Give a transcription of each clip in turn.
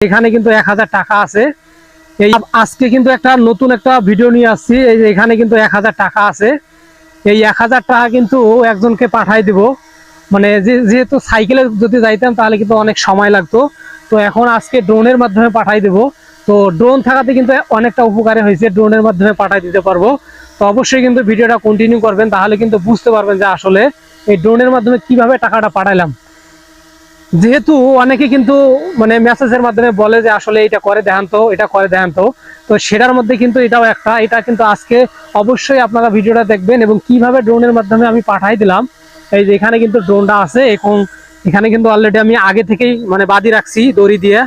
এখানে কিন্তু 1000 টাকা আছে। এই আজকে কিন্তু একটা নতুন একটা ভিডিও নিয়ে আসছি। এই যে এখানে কিন্তু 1000 টাকা আছে। এই 1000 টাকা কিন্তু একজনকে পাঠাই দিব। মানে যেহেতু সাইকেলে যদি যাইতাম তাহলে কিন্তু অনেক সময় লাগতো, তো এখন আজকে ড্রোনের মাধ্যমে পাঠাই দেব। তো ড্রোন থাকাতে কিন্তু অনেকটা উপকারে হয়েছে, ড্রোনের মাধ্যমে পাঠাই দিতে পারবো। তো অবশ্যই কিন্তু ভিডিওটা কন্টিনিউ করবেন, তাহলে কিন্তু বুঝতে পারবেন যে আসলে এই ড্রোনের মাধ্যমে কিভাবে টাকাটা পাঠাইলাম। যেহেতু অনেকে কিন্তু মানে মেসেজের মাধ্যমে বলে যে আসলে এটা করে দেখান তো, এটা করে দেখান তো, তো সেটার মধ্যে কিন্তু এটাও একটা। এটা কিন্তু আজকে অবশ্যই আপনারা ভিডিওটা দেখবেন এবং কিভাবে ড্রোনের মাধ্যমে আমি পাঠাই দিলাম। এই যে এখানে কিন্তু ড্রোনটা আছে, এখন এখানে কিন্তু অলরেডি আমি আগে থেকেই মানে বাঁধি রাখছি দড়ি দিয়ে,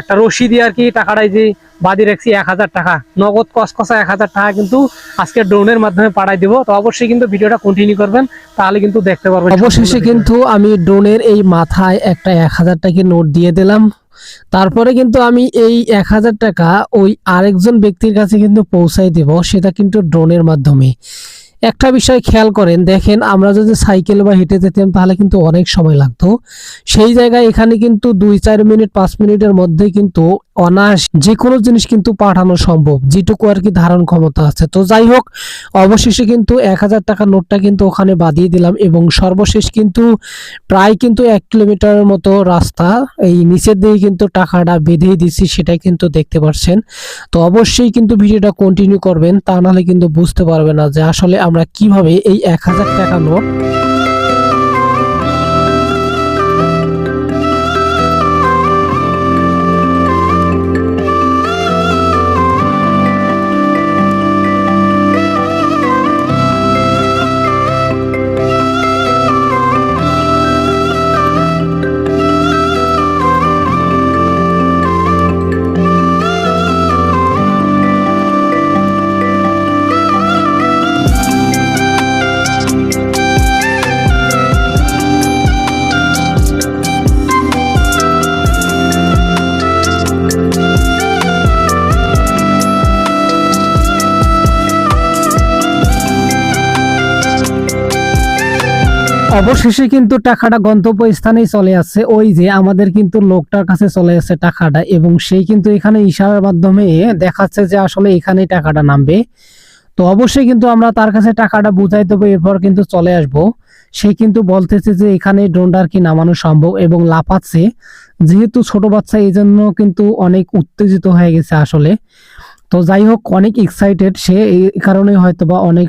একটা রশি দিয়ে আর কি টাকাটাই যে বাঁধি রাখছি। 1000 টাকা নগদ কসকসা 1000 টাকা কিন্তু আজকে ড্রোনের মাধ্যমে পাঠাই দিব। তো অবশ্যই কিন্তু ভিডিওটা কন্টিনিউ করবেন, তাহলে কিন্তু দেখতে পারবেন। অবশেষে কিন্তু আমি ড্রোনের এই মাথায় একটা 1000 টাকা নোট দিয়ে দিলাম। তারপরে কিন্তু আমি এই 1000 টাকা ওই আরেকজন ব্যক্তির কাছে কিন্তু পৌঁছাই দেব, সেটা কিন্তু ড্রোনের মাধ্যমে। একটা বিষয় খেয়াল করেন, দেখেন আমরা যদি সাইকেল বা হেঁটে যেতাম তাহলে কিন্তু অনেক সময় লাগতো। সেই জায়গায় এখানে কিন্তু 2-4 মিনিট 5 মিনিটের মধ্যে কিন্তু অনায়াস যে কোনো জিনিস কিন্তু পাঠানো সম্ভব, যেটুকু আর কি ধারণ ক্ষমতা আছে। তো যাই হোক, অবশেষে কিন্তু 1000 টাকা নোটটা কিন্তু ওখানে বাঁধিয়ে দিলাম এবং সর্বশেষ কিন্তু প্রায় কিন্তু 1 কিলোমিটারের মতো রাস্তা এই নিচের দিকে কিন্তু টাকাটা বেঁধে দিচ্ছি, সেটাই কিন্তু দেখতে পাচ্ছেন। তো অবশ্যই কিন্তু ভিডিওটা কন্টিনিউ করবেন, তা নাহলে কিন্তু বুঝতে পারবে না যে আসলে আমরা কিভাবে এই 1000 টাকা নোট অবশেষে কিন্তু টাকাটা গন্তব্য স্থানেই চলে আসছে। ওই যে আমাদের কিন্তু লোকটার কাছে চলে আসছে টাকাটা, এবং সেই কিন্তু এখানে ইশারার মাধ্যমে দেখাচ্ছে যে আসলে এখানেই টাকাটা নামবে। তো অবশ্যই কিন্তু আমরা তার কাছে টাকাটা বুঝাই দেবো, এরপর কিন্তু চলে আসব। সে কিন্তু বলতেছে যে এখানে ড্রোনটা কি নামানো সম্ভব এবং লাফাচ্ছে। যেহেতু ছোট বাচ্চা এই জন্য কিন্তু অনেক উত্তেজিত হয়ে গেছে আসলে। তো যাই হোক, অনেক এক্সাইটেড সে, এই কারণে হয়তো বা অনেক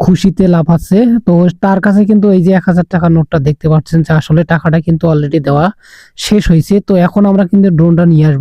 খুশিতে লাফাচ্ছে। তো তার কাছে কিন্তু এই যে 1000 টাকার নোটটা দেখতে পাচ্ছেন যে আসলে টাকাটা কিন্তু অলরেডি দেওয়া শেষ হয়েছে। তো এখন আমরা কিন্তু ড্রোনটা নিয়ে আসবো।